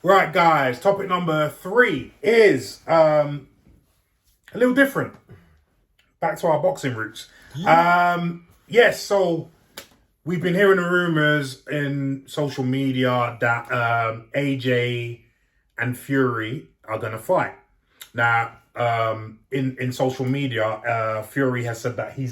Right, guys. Topic number 3 is a little different. Back to our boxing roots. Yes, so we've been hearing the rumors in social media that AJ and Fury are going to fight. Now, in social media, Fury has said that he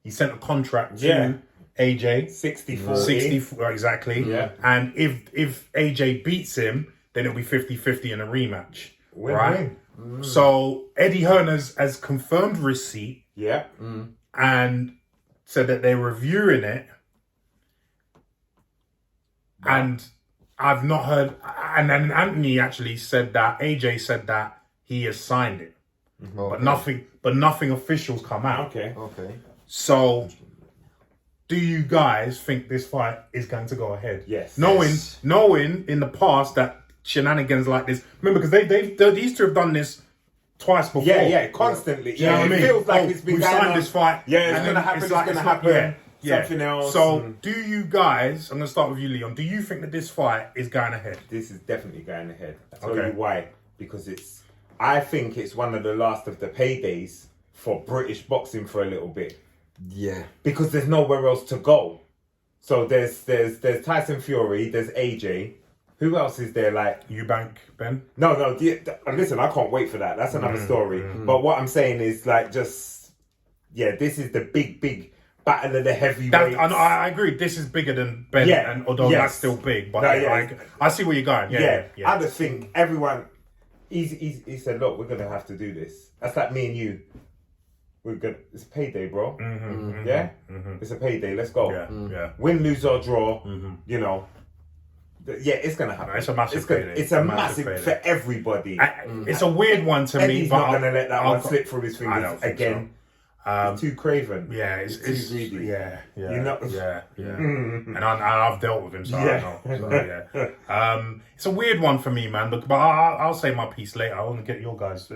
sent a contract to AJ. 60-40. Exactly. Yeah. And if AJ beats him, then it'll be 50-50 in a rematch. Right? So Eddie Hearn has confirmed receipt. Yeah. And said that they're reviewing it. And I've not heard, and then Anthony actually said that, AJ said that he has signed it. Okay. But nothing official's come out. Okay. So, do you guys think this fight is going to go ahead? Yes. Knowing in the past that shenanigans like this, remember, because these two have done this twice before. Yeah, constantly. Do you know what I mean? It feels like it's been we've going signed on. this fight. Yeah, and then it's going to happen. Something else. So, do you guys, I'm going to start with you, Leon, do you think that this fight is going ahead? This is definitely going ahead. I'll tell Okay. you why. Because I think it's one of the last of the paydays for British boxing for a little bit. Yeah. Because there's nowhere else to go. So there's Tyson Fury, there's AJ. Who else is there? Like Eubank, Ben? No. Listen, I can't wait for that. That's another story. But what I'm saying is like this is the big battle of the heavyweights. I agree. This is bigger than Ben, and although that's still big, but I see where you're going. Yeah. I just think everyone. He said, look, we're gonna have to do this. That's like me and you. It's a payday, bro. It's a payday. Let's go. Yeah. Win, lose or draw. You know. Yeah, it's gonna happen. It's a massive payday. It's a massive for everybody. It's a weird one to me. Eddie's But not gonna let that one slip through his fingers again. He's too craven. Yeah, it's too greedy. Yeah. You know? Yeah. And I've dealt with him, so I know. So, it's a weird one for me, man. But I'll say my piece later. I want to get your guys.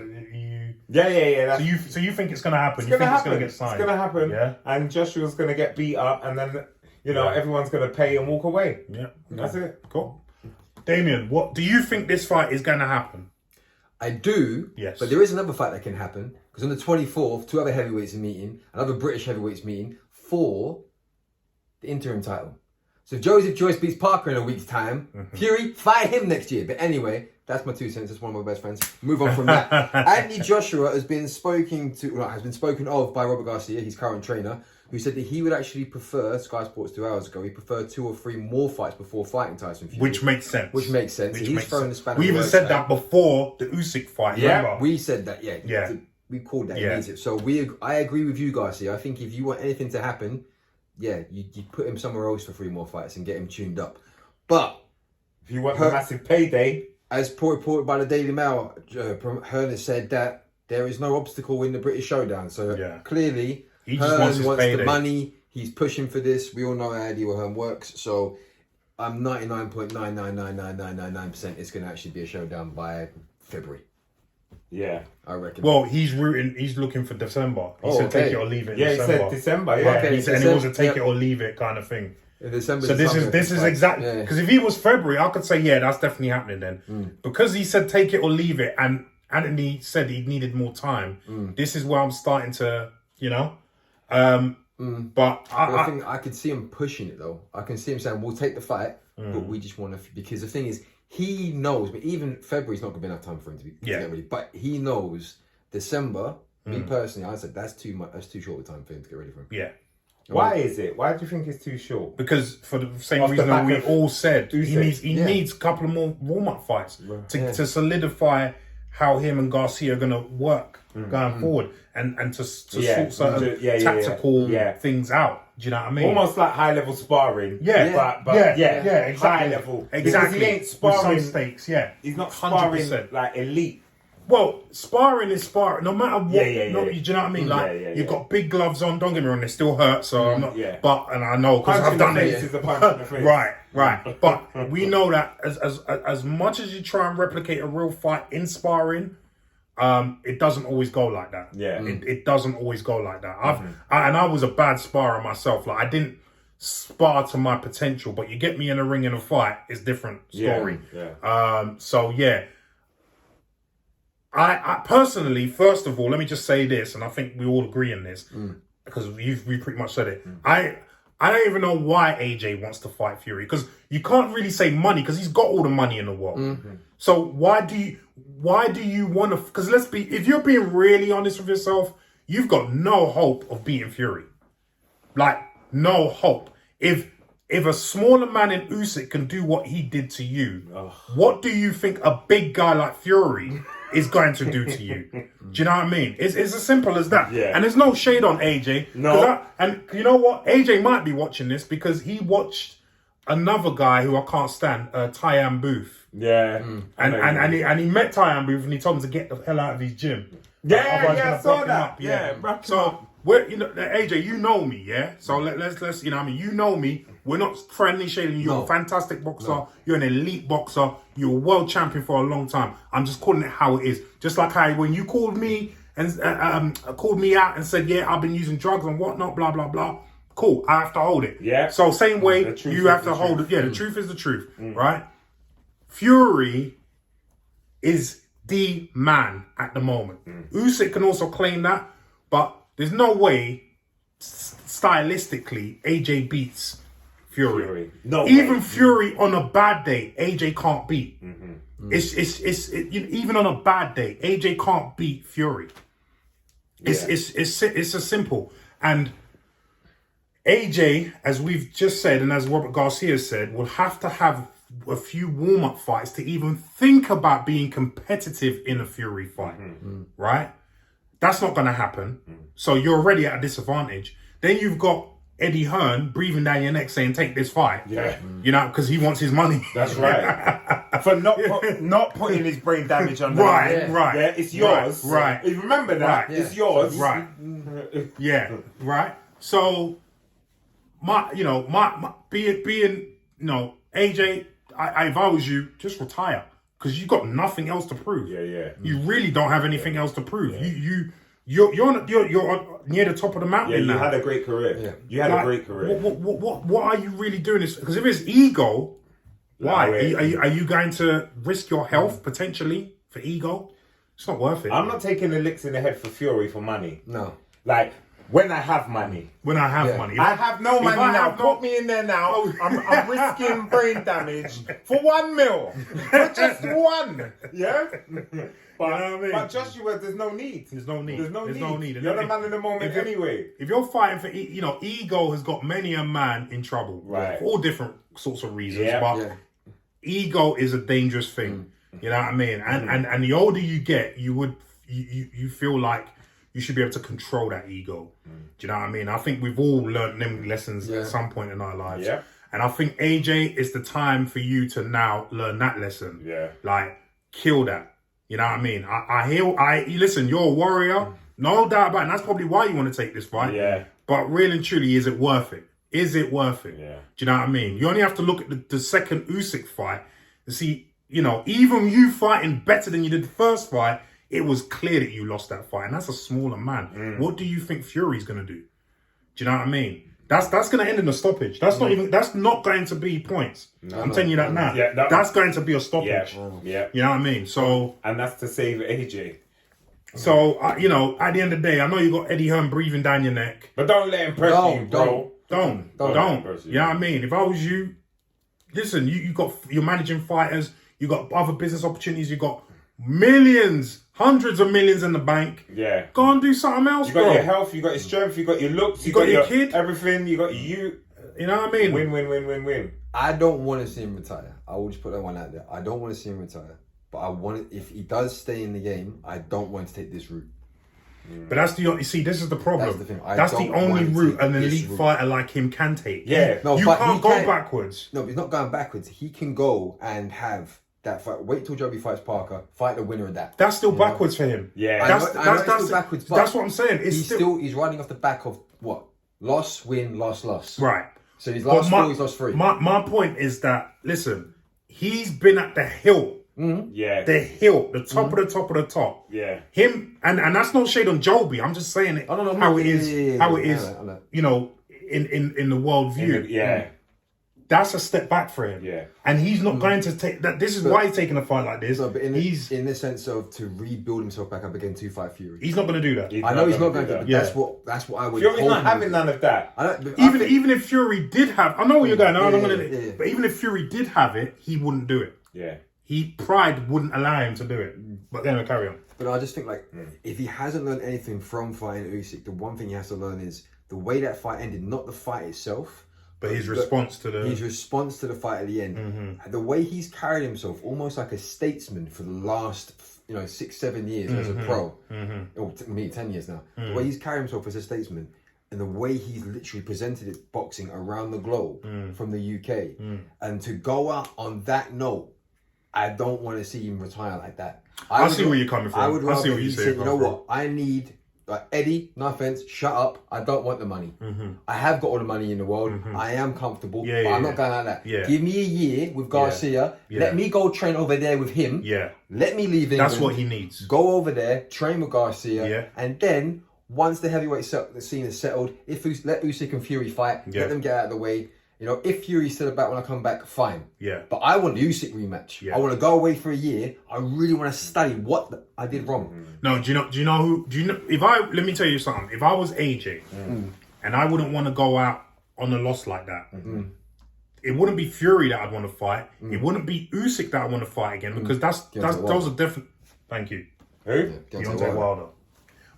Yeah. So you think it's gonna happen? It's You gonna think happen. it's gonna get signed? It's gonna happen. Yeah. And Joshua's gonna get beat up, and then everyone's gonna pay and walk away. Yeah. That's it. Cool. Damien, what do you think this fight is gonna happen? I do. Yes. But there is another fight that can happen. Because on the 24th, 2 other heavyweights are meeting. Another British heavyweights meeting for the interim title. So if Joseph Joyce beats Parker in a week's time, Fury, fight him next year. But anyway, that's my 2 cents. That's one of my best friends. Move on from that. Anthony Joshua has been spoken of by Robert Garcia, his current trainer, who said that he would actually prefer, Sky Sports 2 hours ago, he preferred 2 or 3 more fights before fighting Tyson Fury. Which makes sense. He's throwing the spanner. We even said that before the Usyk fight. Yeah, remember? We said that, Yeah. We called that immediate. So I agree with you, Garcia. I think if you want anything to happen, you put him somewhere else for 3 more fights and get him tuned up. But if you want a massive payday, as reported by the Daily Mail, Hearn has said that there is no obstacle in the British showdown. So clearly, he just wants the money. He's pushing for this. We all know how Eddie Hearn works. So I'm 99.9999999% it's going to actually be a showdown by February. Yeah, I reckon. Well, he's looking for December. He said take it or leave it. Yeah, December. he said December. Yeah, He said it was a take it or leave it kind of thing. In December. So this is exactly because if he was February, I could say that's definitely happening then. Because he said take it or leave it, and Anthony said he needed more time. This is where I'm starting to, But I think I could see him pushing it though. I can see him saying we'll take the fight, but we just want to because the thing is. He knows, but even February's not going to be enough time for him to get ready. But he knows December. Me personally, I said that's too much. That's too short a time for him to get ready for him. Yeah. Why is it? Why do you think it's too short? Because for the same reason that we all said, he needs a couple of more warm-up fights to solidify how him and Garcia are going to work going forward and to sort certain tactical things out. Do you know what I mean? Almost like high-level sparring. But exactly. High level. Exactly. Because he ain't sparring. With some stakes, He's not sparring 100%. like elite. Well, sparring is sparring, no matter what. Do you know what I mean? Like you've got big gloves on. Don't get me wrong, they still hurt. So I'm not. But and I know because I've done it. Right. But we know that as much as you try and replicate a real fight in sparring, it doesn't always go like that. Yeah. It doesn't always go like that. I was a bad sparrer myself. Like I didn't spar to my potential, but you get me in a ring in a fight, it's different story. So yeah. I personally, first of all, let me just say this, and I think we all agree on this, because we pretty much said it. I don't even know why AJ wants to fight Fury, because you can't really say money, because he's got all the money in the world. So why do you want to? Because if you're being really honest with yourself, you've got no hope of beating Fury. Like, no hope. If a smaller man in Usyk can do what he did to you, what do you think a big guy like Fury is going to do to you? Do you know what I mean? It's as simple as that. Yeah. And there's no shade on AJ. No. And you know what? AJ might be watching this because he watched another guy who I can't stand, Tyan Booth. Yeah. And he met Tyan Booth and he told him to get the hell out of his gym. Yeah, Otherwise yeah, gonna I saw block him that. up, Yeah, wrap him so up. we're, AJ, you know me, yeah. So let's, you know what I mean. You know me. We're not friendly shading. You're a fantastic boxer. You're an elite boxer. You're a world champion for a long time. I'm just calling it how it is. Just like when you called me and called me out and said, yeah, I've been using drugs and whatnot, blah blah blah. Cool. I have to hold it. Yeah. So same way you have to hold it. Yeah, the truth is the truth, right? Fury is the man at the moment. Usyk can also claim that, but there's no way stylistically AJ beats Fury. No Even way. Fury on a bad day, AJ can't beat. Even on a bad day, AJ can't beat Fury. It's as simple. And AJ, as we've just said, and as Robert Garcia said, will have to have a few warm-up fights to even think about being competitive in a Fury fight, right? That's not going to happen. So you're already at a disadvantage. Then you've got Eddie Hearn breathing down your neck saying, take this fight. Yeah. You know, because he wants his money. That's right. For not putting his brain damage on Right. Yeah, it's yours. Right. You remember that? Right. It's yours. Right. Yeah. Right. So, AJ, if I was you, just retire. Because you've got nothing else to prove. Yeah. You really don't have anything else to prove. You're near the top of the mountain now. You had a great career. Yeah. You had a great career. What are you really doing this? Because if it's ego, why? Are you going to risk your health potentially for ego? It's not worth it. I'm not taking the licks in the head for Fury for money. No. Like, when I have money. When I have money. I have no money now. Put me in there now. I'm risking brain damage for $1 million. For just one. Yeah? But Joshua, there's no need. There's no need. There's no need. And You're the man in the moment anyway. If you're fighting for, ego has got many a man in trouble. Right. For all different sorts of reasons. Yeah. But ego is a dangerous thing. You know what I mean? And the older you get, you feel like you should be able to control that ego. Do you know what I mean? I think we've all learned them lessons at some point in our lives. Yeah. And I think, AJ, it's the time for you to now learn that lesson. Yeah. Like, kill that. You know what I mean? Listen, you're a warrior. No doubt about it. And that's probably why you want to take this fight. Yeah. But really and truly, is it worth it? Is it worth it? Yeah. Do you know what I mean? You only have to look at the second Usyk fight to see, even you fighting better than you did the first fight, it was clear that you lost that fight. And that's a smaller man. What do you think Fury's going to do? Do you know what I mean? That's going to end in a stoppage. That's not going to be points. I'm telling you that now. Yeah, that's going to be a stoppage. Yeah. You know what I mean? So, and that's to save AJ. So, at the end of the day, I know you got Eddie Hearn breathing down your neck. But don't let him press you, bro. Don't. You know what I mean? If I was you, listen, you're managing fighters, you got other business opportunities, you got millions, hundreds of millions in the bank. Yeah. Go and do something else, You got your health, you got your strength, you got your looks, you got your kid, everything, you got you. You know what I mean? Win. I don't want to see him retire. I will just put that one out there. I don't want to see him retire. But if he does stay in the game, I don't want to take this route. But that's this is the problem. That's the thing. That's the only route an elite fighter like him can take. Yeah. No, you can't go backwards. No, he's not going backwards. He can go and have that fight. Wait till Joby fights Parker. Fight the winner of that. That's still backwards for him. Yeah. That's still backwards. But that's what I'm saying. He's riding off the back of what? Loss, win, loss. Right. So he's lost 4, he's lost 3. My point is that, listen, he's been at the hill. Mm-hmm. Yeah. The hill, the top of the top of the top. Yeah. Him, and that's no shade on Joby. I'm just saying it how it is. How it is. in the world view. Yeah. That's a step back for him. Yeah. And he's not going to take that. This is why he's taking a fight like this. No, but in he's the sense of to rebuild himself back up again to fight Fury. he's not going to do that. I know he's not going to. do But that. that's what I would. Fury's hope not he having would none of that. I don't, Even if Fury did have, I know where you're going. Yeah. But even if Fury did have it, he wouldn't do it. Yeah. Pride wouldn't allow him to do it. But then carry on. But I just think if he hasn't learned anything from fighting Usyk, the one thing he has to learn is the way that fight ended, not the fight itself. But his response to the fight at the end, the way he's carried himself, almost like a statesman for the last 6-7 years as a pro, or 10 years now. The way he's carried himself as a statesman, and the way he's literally presented it boxing around the globe from the UK, and to go out on that note, I don't want to see him retire like that. I see where you're coming from. I would rather see what you're he said, saying. you know what, I need. Eddie, no offense, shut up. I don't want the money. I have got all the money in the world. I am comfortable, but I'm not going like that. Yeah. Give me a year with Garcia. Let me go train over there with him. Yeah. Let me leave England. That's what he needs. Go over there, train with Garcia. Yeah. And then, once the heavyweight scene is settled, let Usyk and Fury fight. Let them get out of the way. If Fury's still about when I come back, fine. Yeah. But I want the Usyk rematch. Yeah. I want to go away for a year. I really want to study what I did wrong. No, let me tell you something. If I was AJ and I wouldn't want to go out on a loss like that, it wouldn't be Fury that I'd want to fight. It wouldn't be Usyk that I want to fight again because those are different. Thank you. Who? Deontay Wilder.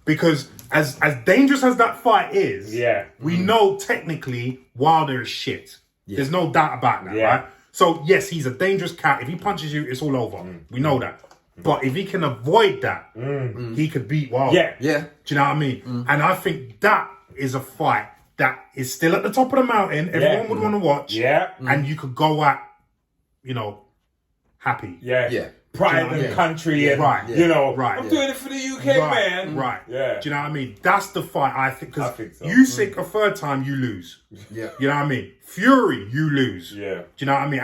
Because as dangerous as that fight is, we know technically Wilder is shit. Yeah. There's no doubt about that, right? So yes, he's a dangerous cat. If he punches you, it's all over. We know that. But if he can avoid that, he could beat Wilder. Yeah. Do you know what I mean? And I think that is a fight that is still at the top of the mountain. Everyone would want to watch. Yeah. And you could go at, happy. Yeah. Pride and country and, I'm doing it for the UK, man. Right. Yeah. Do you know what I mean? That's the fight, I think. Because so. Usyk a third time, you lose. Yeah. You know what I mean? Fury, you lose. Yeah. Do you know what I mean?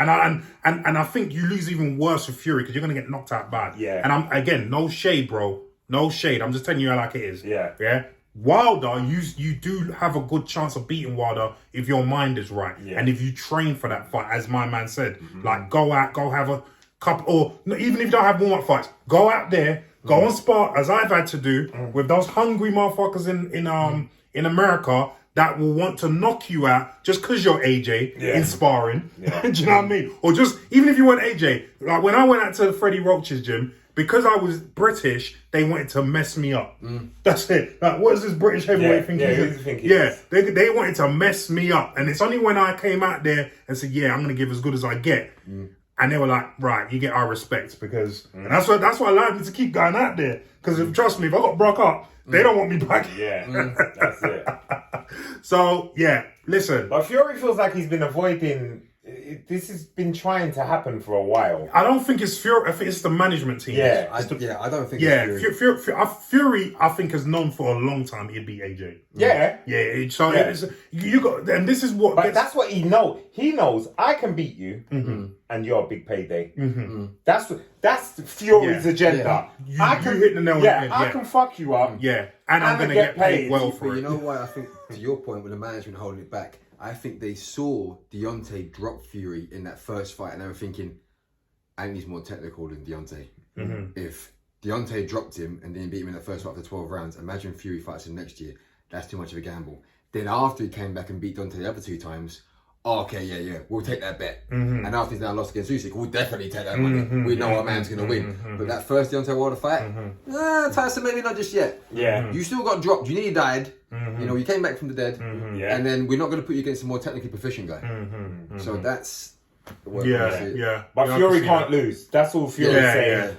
And I think you lose even worse with Fury because you're going to get knocked out bad. Yeah. And no shade, bro. No shade. I'm just telling you how like it is. Yeah. Yeah. Wilder, you do have a good chance of beating Wilder if your mind is right. Yeah. And if you train for that fight, as my man said. Like, go out, go have a couple, or even if you don't have warm-up fights, go out there, go on spar, as I've had to do, with those hungry motherfuckers in America that will want to knock you out just because you're AJ in sparring. Yeah. Do you know what I mean? Or just, even if you weren't AJ, like when I went out to Freddie Roach's gym, because I was British, they wanted to mess me up. That's it. Like, what is this British heavyweight thinking? They wanted to mess me up. And it's only when I came out there and said, I'm going to give as good as I get. And they were like, right, you get our respect because... And that's why allowed me to keep going out there. Because trust me, if I got broke up, they don't want me back. Yeah, that's it. So, listen. But Fury feels like he's been avoiding... This has been trying to happen for a while. I don't think it's Fury. I think it's the management team. I don't think it's Fury. Fury, I think, has known for a long time he'd be AJ. Yeah. Yeah. So you got... And this is what... But that's what he knows. He knows I can beat you and you're a big payday. That's Fury's agenda. Yeah. You hit the nail on the head. I can fuck you up. Yeah. And I'm going to get paid well for it. You know why I think, to your point, with the management holding it back, I think they saw Deontay drop Fury in that first fight and they were thinking, Anthony's more technical than Deontay. If Deontay dropped him and then beat him in that first fight after 12 rounds, imagine Fury fights him next year. That's too much of a gamble. Then after he came back and beat Deontay the other 2 times, we'll take that bet. And after he's now lost against Usyk, we'll definitely take that money. We know our man's going to win. But that first Deontay Wilder fight, Tyson maybe not just yet. Yeah. You still got dropped. You nearly died. You came back from the dead. And then we're not going to put you against a more technically proficient guy. So that's the way But Fury can't lose. That's all Fury's saying.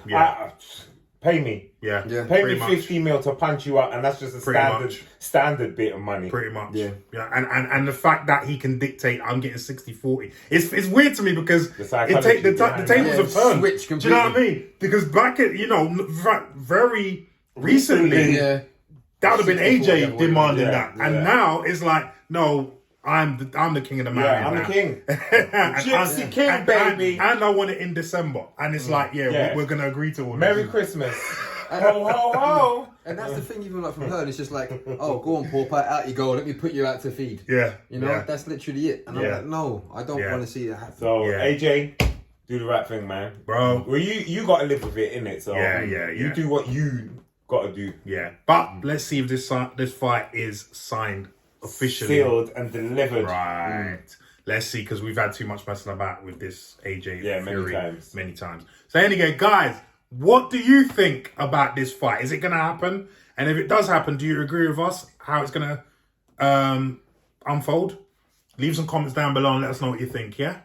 Pay me. Pay me 50 mil to punch you up, and that's just a standard bit of money. Pretty much. Yeah. And the fact that he can dictate, I'm getting 60-40. It's weird to me because the tables have turned. Switch completely. Do you know what I mean? Because back at, very recently, that would have been AJ demanding that. And now it's like, no, I'm the king of the mountain. I'm the king. Gypsy king, baby. And I want it in December. And it's like, we're going to agree to all this. Merry Christmas. Ho, ho, ho. And that's the thing, even like from her, it's just like, oh, go on, Pauper, out you go. Let me put you out to feed. Yeah. You know, that's literally it. And I'm Yeah. like, no, I don't want to see that happen. So, Yeah. AJ, do the right thing, man. Bro. Well, you got to live with it, innit? So, you do what you got to do. Yeah. But let's see if this fight is signed officially. Sealed and delivered. Right. Let's see, because we've had too much messing about with this AJ Fury many times. So anyway, guys, what do you think about this fight? Is it going to happen? And if it does happen, do you agree with us how it's going to unfold? Leave some comments down below and let us know what you think, yeah?